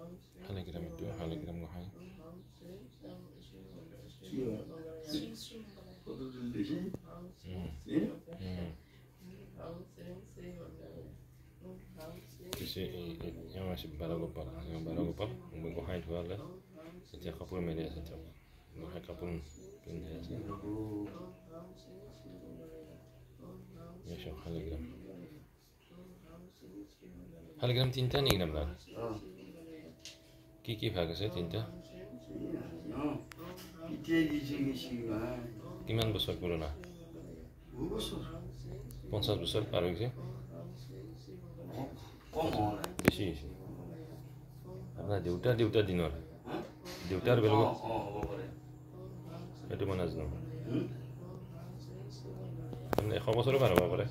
শালিগ্ৰাম একটু শালিগ্ৰাম গোহাঁই বাৰগোপাল গোহাঁই ধোৱালে এতিয়া কাপোৰ মেলি আছে তেওঁ গোহাঁই কাপোৰ পিন্ধি আছে শালিগ্ৰাম শালিগ্ৰাম তিনিটা নেকি নাম্বাৰ কি ভাগ আছে তিনিটা কিমান বছৰ পুৰণা 50 বছৰ পাৰ হৈছে বেছি হৈছে আপোনাৰ দেউতাৰ দিনৰ দেউতাৰ বেলেগ সেইটো মই নাজানো আপুনি 100 বছৰো পাৰ হ'ব পাৰে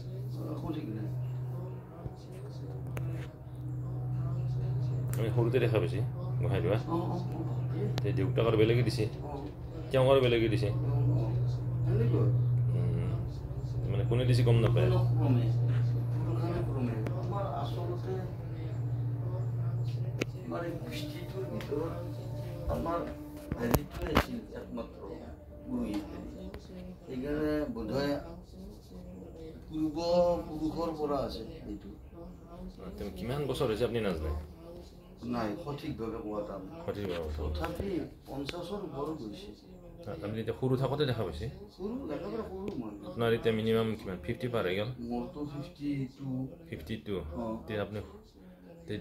আমি সৰুতে দেখা পাইছি গোহাঁই ধোৱা দেউতাকৰ বেলেগে দিছে তেওঁৰ বেলেগে দিছে মানে কোনে দিছে গম নাপায় কিমান বছৰ হৈছে আপুনি নাজানে নাই সঠিকভাৱে কোৱা টান তথাপি 50ৰ ওপৰত গৈছে আপুনি এতিয়া সৰু থাকোঁতে দেখা পাইছে আপোনাৰ এতিয়া মিনিমাম কিমান 50 পাৰ হৈ গ'ল মোৰতো 52 এতিয়া আপুনি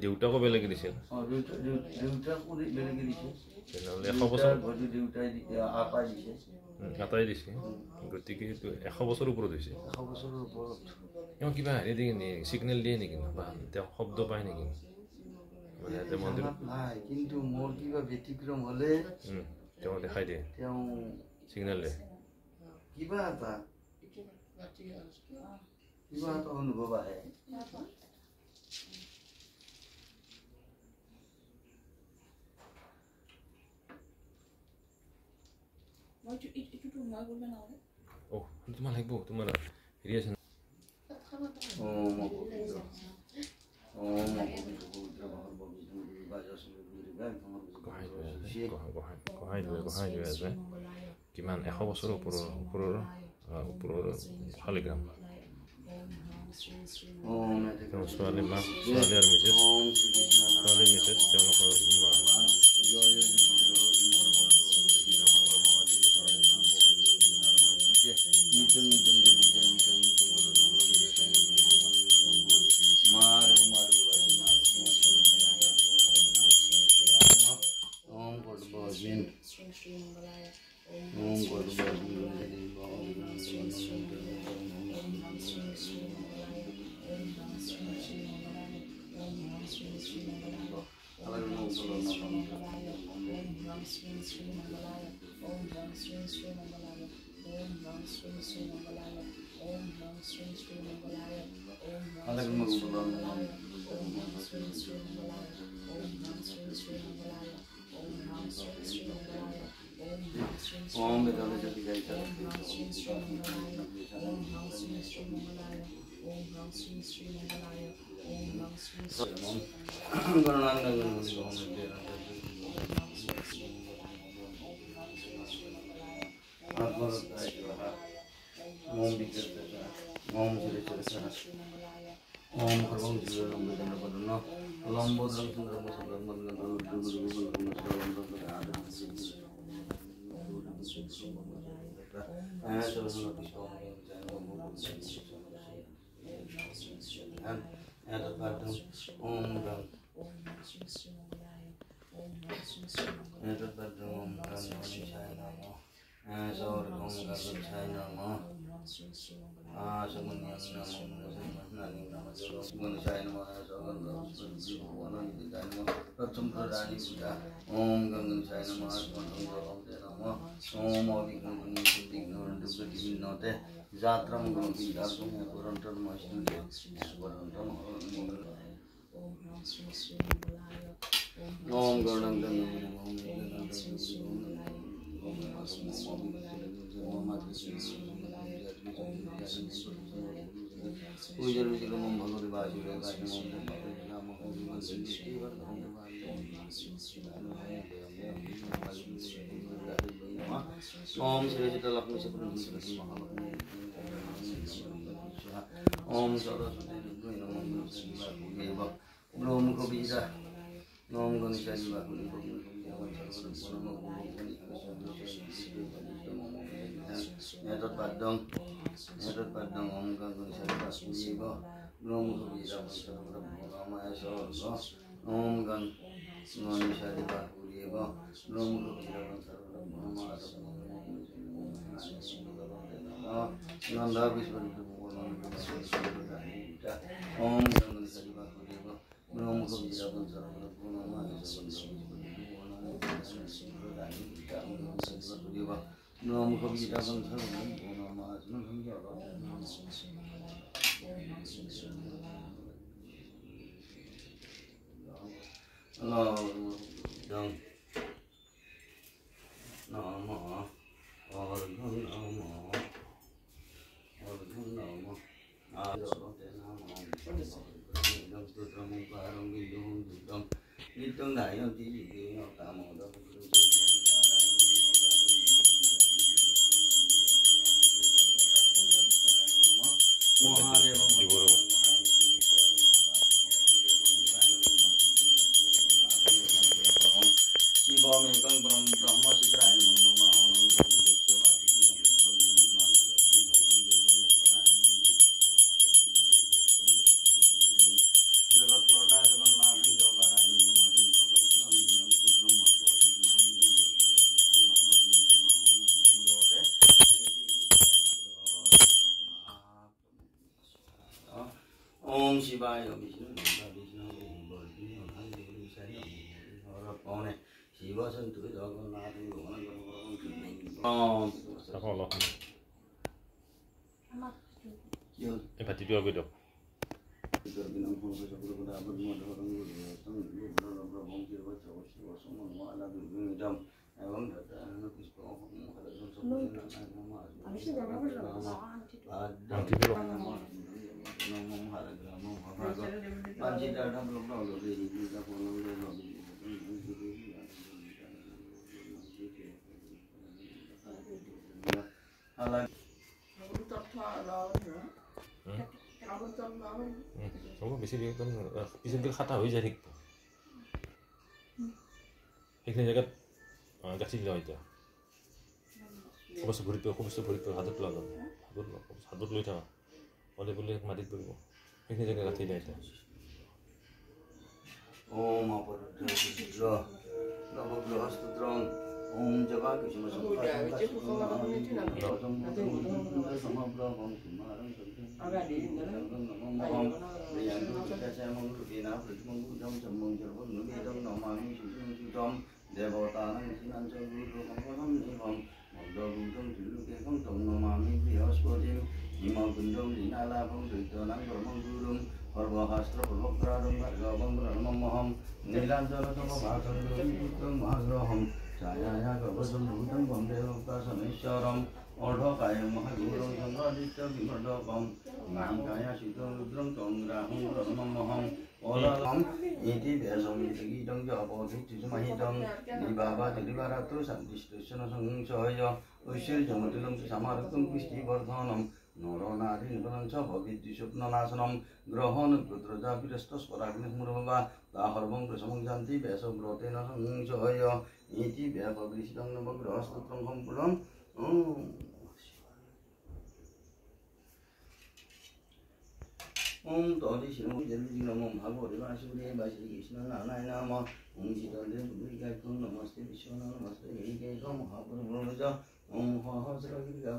দেউতাকো বেলেগে দিছিল দেউতাকো বেলেগে দিছে তেনেহ'লে 100 বছৰ আটাই দিছে গতিকে এইটো 100 বছৰৰ ওপৰত হৈছে 100 বছৰৰ ওপৰত তেওঁ কিবা হেৰি দিয়ে নেকি ছিগনেল দিয়ে নেকি বা তেওঁ শব্দ পায় নেকি নাই কিন্তু মোৰ কিবা ব্যতিক্ৰম হ'লে তেওঁ দেখাই দিয়ে তেওঁ ছিগনেল দিয়ে কিবা এটা অনুভৱ আহে তোমাৰ লাগিব তোমাৰ হেৰি আছে গোহাঁই ধোৱা আছে কিমান 100 বছৰৰ ওপৰৰ শালিগ্ৰাম ছোৱালী মাক ছোৱালী আৰু মিছেছ তেওঁলোকৰ বেছি পিছত খাটা হৈ যায় থাকিব সেইখিনি জেগাত গাঠি দিলে এতিয়া ভৰিটো হাতত লগাব হাতত লৈ থাকা হ'লে বোলে মাটিত পৰিব সেইখিনি জেগা গাঠি দিয়ে এতিয়া গ্রহণ দাহর্বং প্রসমং জান্তি ব্যাস ব্রতেন সংশয় ইতি ব্যাপগৃষ্টং নবগ্রহস্তত্রং সম্পূর্ণম ওম তদি শ্রীমং জলদি নমঃ ভাগবতে বাসুদেবায় শ্রী কৃষ্ণ নারায়ণ নাম ওম শ্রীদন্দে বুদ্ধিকায় নমস্তে বিশ্বনাথ নমস্তে এইকে মহাপুরুষ ওম সহস্রগিরিকা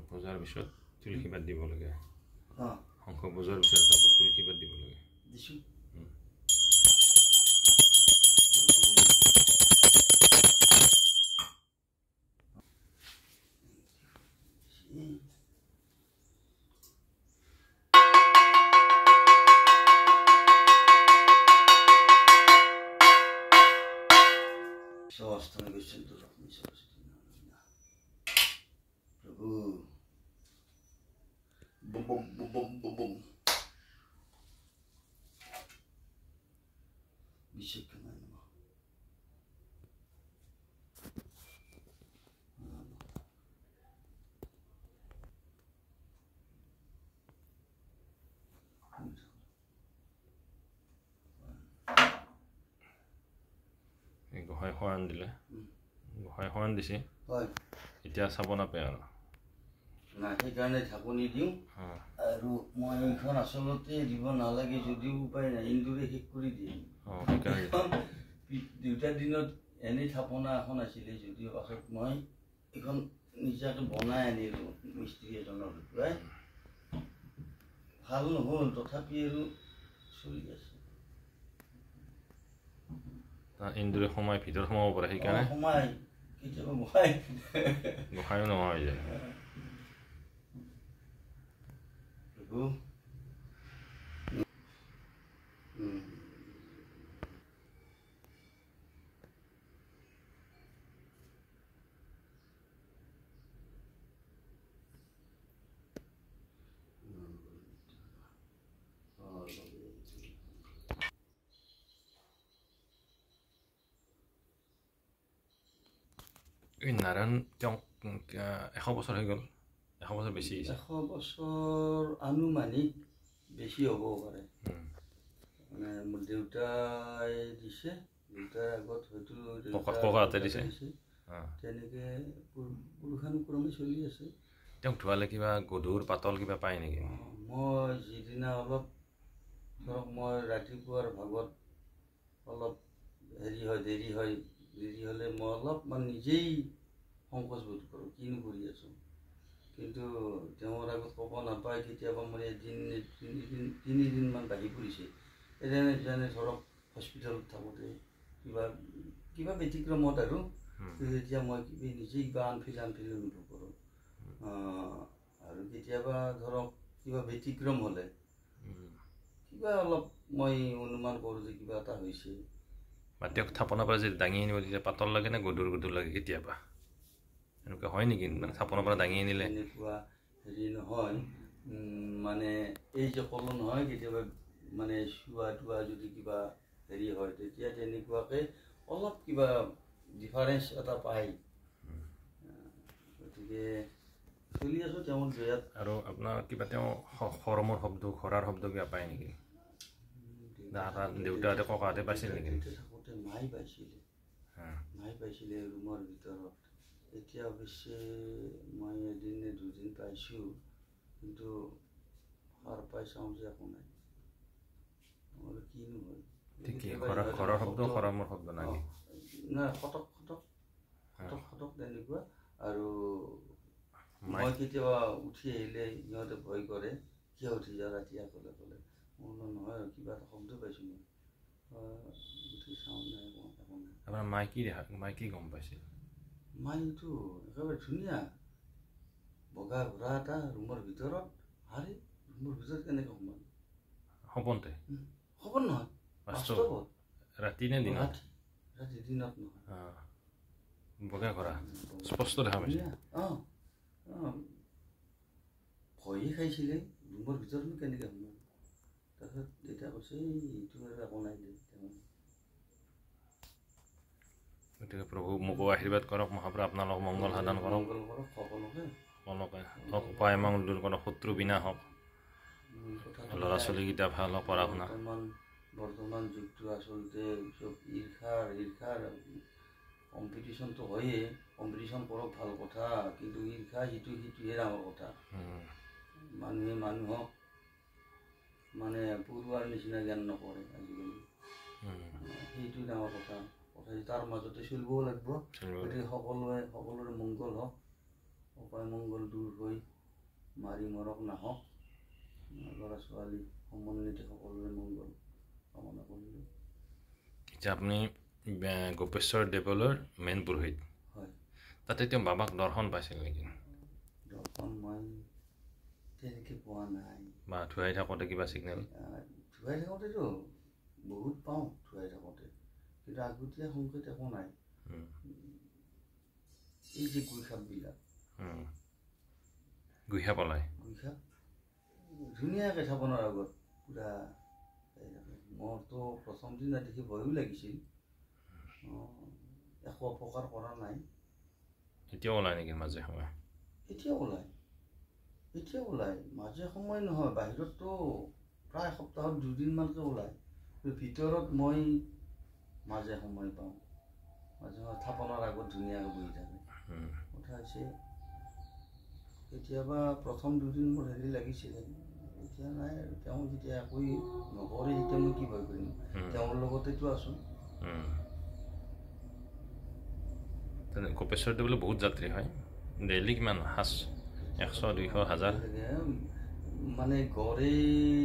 পূজাৰ পিছত তুলসী পাত দিব লাগে অঁ শংখ পূজাৰ পিছত এটা তুলসী পাত দিব লাগে দিছোঁ স্বস্থানে গচ্ছন্তু লক্ষ্মী সরস্বতী প্রভু বুম বুম বুম বুম বুম বুম বিশ্বক্ষমায় নমঃ গোহাঁই শৰণ দিলে গোহাঁই শৰণ দিছে হয় এতিয়া চাব নাপায় আৰু না সেইকাৰণে ঢাকনি দিওঁ আৰু মই এইখন আচলতে দিব নালাগে যদিও উপায় নাই ইন্দুৰে শেষ কৰি দিয়ে দুটা দিনত এনেই থাপনা এখন আছিলে যদিও পাছত মই এইখন নিজাকে বনাই আনিলোঁ মিস্ত্ৰী এজনৰ পৰাই ভাল নহ'ল তথাপি আৰু চলি আছে ইন্দুৰে সোমাই ভিতৰত সোমাব পাৰে সেইকাৰণে সোমাই কেতিয়াবা বহাই গোহাঁইও নোহোৱা হৈ যায় এই নাৰায়ণ তেওঁক 100 বছৰ হৈ গ'ল 100 বছৰ বেছি 100 বছৰ আনুমানিক বেছি হ'ব পাৰে মানে মোৰ দেউতাই দিছে দেউতাৰ আগত হয়তো ককাহঁতে দিছে তেনেকৈ পুৰুষানুক্ৰমে চলি আছে তেওঁক ধোৱালে কিবা গধুৰ পাতল কিবা পায় নেকি মই যিদিনা অলপ ধৰক মই ৰাতিপুৱাৰ ভাগত অলপ দেৰি হ'লে মই অলপমান নিজেই সংকোচ বোধ কৰোঁ কিনো কৰি আছোঁ কিন্তু তেওঁৰ আগত ক'ব নাপায় কেতিয়াবা মোৰ এদিন তিনিদিনমান বাঢ়ি পৰিছে যেনে ধৰক হস্পিটেলত থাকোঁতে কিবা ব্যতিক্ৰমত আৰু তেতিয়া মই নিজেই কিবা আনফিল অনুভৱ কৰোঁ আৰু কেতিয়াবা ধৰক কিবা ব্যতিক্ৰম হ'লে কিবা অলপ মই অনুমান কৰোঁ যে কিবা এটা হৈছে বা তেওঁক থাপনাৰ পৰা যদি দাঙি আনিব তেতিয়া পাতল লাগে নে গধুৰ লাগে কেতিয়াবা এনেকুৱা হয় নেকি মানে থাপনাৰ পৰা দাঙি আনিলে এনেকুৱা হেৰি নহয় মানে এই যে ক'লো নহয় কেতিয়াবা মানে চোৱা যদি কিবা হেৰি হয় তেতিয়া তেনেকুৱাকৈ অলপ কিবা ডিফাৰেঞ্চ এটা পায় গতিকে চলি আছোঁ তেওঁৰ জয়াত আৰু আপোনাৰ কিবা তেওঁ খৰমৰ শব্দ খৰাৰ শব্দ কিবা পায় নেকি দেউতাহঁতে ককাহঁতে পাইছিল নেকি থাকোঁতে মাই পাইছিলে ৰুমৰ ভিতৰত এতিয়া অৱশ্যে মই এদিন নে দুদিন পাইছোঁ কিন্তু সাৰ পাই চাওঁ যে একো নাই কিনো হয় ঘৰৰ শব্দ খৰমৰ শব্দ নাই খটক তেনেকুৱা আৰু মই কেতিয়াবা উঠি আহিলে সিহঁতে ভয় কৰে কিয় উঠি যা ৰাতি অকলে মই নহয় কিবা এটা শব্দ পাইছোঁ মই উঠি চাওঁ নাই একো নাই আপোনাৰ মাই কি গম পাইছিল মাইটো একেবাৰে ধুনীয়া বগা ঘোঁৰা এটা ৰুমৰ ভিতৰত আৰে ৰুমৰ ভিতৰত কেনেকৈ সোমাল সপোনতে সপোন নহয় বাস্তৱত ৰাতি নে দিনত ৰাতি দিনত নহয় বগা ঘোঁৰা স্পষ্ট দেখা পাইছে ভয়ে খাইছিলে ৰুমৰ ভিতৰতনো কেনেকৈ সোমাল তাৰপিছত দেউতাই কৈছে এইটো আৰু একো নাই দে গতিকে প্ৰভু মোকো আশীৰ্বাদ কৰক মহাপ্ৰভু আপোনালোক মংগল সাধন কৰক সকলোকে উপায় মংগল দূৰ কৰক শত্ৰু বিনাশ হওক ল'ৰা ছোৱালীকেইটা ভাল হওক পঢ়া শুনা বৰ্তমান যুগটো আচলতে চব ঈৰ্ষাৰ কম্পিটিশ্যনটো হয়েই কম্পিটিশ্যন কৰক ভাল কথা কিন্তু ঈৰ্ষা সিটোহে ডাঙৰ কথা মানুহে মানুহক মানে পৰুৱাৰ নিচিনা জ্ঞান নকৰে আজিকালি সেইটো ডাঙৰ কথা তাৰ মাজতে চলিবও লাগিব গতিকে সকলোৰে মংগল হওক অপায় মংগল দূৰ হৈ মাৰি মৰক নাহক, ল'ৰা ছোৱালী সমন্বিত সকলোৰে মংগল কামনা কৰিলোঁ। এতিয়া আপুনি গোপেশ্বৰ দেৱলৰ মেইন পুৰোহিত, হয়। তাতে তেওঁ বাবাক দৰ্শন পাইছিল নেকি? দৰ্শন মই তেনেকৈ পোৱা নাই। বা ধুৱাই থাকোঁতে কিবা ছিগনেল? ধুৱাই থাকোঁতেতো বহুত পাওঁ, ধুৱাই থাকোঁতে, কিন্তু আগতীয়া সংকেত একো নাই। এই যে গুইখাপবিলাক, গুইখাপ ওলায়, গুইখাপ ধুনীয়াকৈ থাপনাৰ আগত পূৰা মোৰতো প্ৰথম দিনা দেখি ভয়ো লাগিছিল। একো অপকাৰ কৰা নাই। এতিয়াও ওলায় নেকি মাজে সময়ে? এতিয়াও ওলায়, মাজে সময় নহয়, বাহিৰততো প্ৰায় সপ্তাহত 2 দিনমানকৈ ওলায়, ভিতৰত মই মাজে সময় পাওঁ। মাজে সময়ে থাপনাৰ আগত ধুনীয়াকৈ বহি থাকে। কথা হৈছে কেতিয়াবা প্ৰথম 2 দিন মোৰ হেৰি লাগিছিলে, এতিয়া নাই আৰু। তেওঁ যেতিয়া একোৱেই নকৰে তেতিয়া মই কি ভয় কৰিম, তেওঁৰ লগতেতো আছোঁ। গোপেশ্বৰ দেৱলৈ বহুত যাত্ৰী হয়, ডেইলি কিমান 100, 200, 1000? মানে গড়ে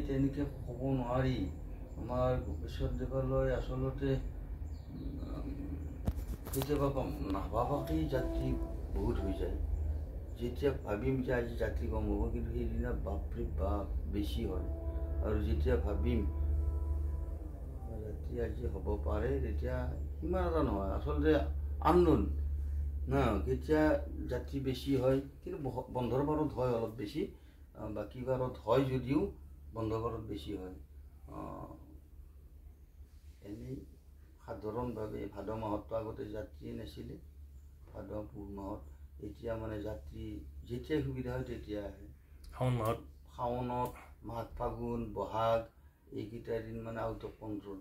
তেনেকৈ ক'ব নোৱাৰি। আমাৰ গোপেশ্বৰ দেৱালয় আচলতে কেতিয়াবা নাভাবাকেই যাত্ৰী বহুত হৈ যায়। যেতিয়া ভাবিম যে আজি যাত্ৰী কম হ'ব, কিন্তু সেইদিনা বাপৰে বাপ বেছি হয়। আৰু যেতিয়া ভাবিম যাত্ৰী আজি হ'ব পাৰে, তেতিয়া সিমান এটা নহয়। আচলতে আননোন না, কেতিয়া যাত্ৰী বেছি হয়, কিন্তু বন্ধৰ বাৰত হয় অলপ বেছি, বাকী বাৰত হয় যদিও বন্ধ বাৰত বেছি হয়। এনেই সাধাৰণভাৱে ভাদ মাহততো আগতে যাত্ৰীয়ে নাছিলে, ভাদ পুহ মাহত। এতিয়া মানে যাত্ৰী যেতিয়াই সুবিধা হয় তেতিয়াই আহে। শাওনত, মাঘ ফাগুন বহাগ এইকেইটা দিন মানে আউট অফ কণ্ট্ৰল,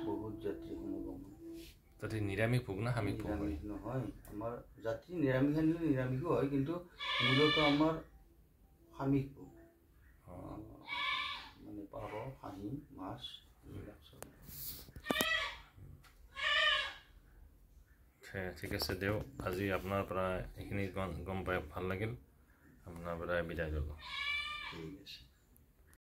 বহুত যাত্ৰী সমাগম হয়। তাতে নিৰামিষ ভোগ না আমিষ ভোগ? নিৰামিষ নহয়, আমাৰ যাত্ৰী নিৰামিষ আনিলেও নিৰামিষো হয়, কিন্তু মূলত আমাৰ আমিষ ভোগ, মানে পাৰ, খাহী, মাছ এইবিলাক চব। ঠিক আছে দিয়ক, আজি আপোনাৰ পৰা এইখিনি গম পাই ভাল লাগিল, আপোনাৰ পৰা বিদায় ল'লোঁ। ঠিক আছে।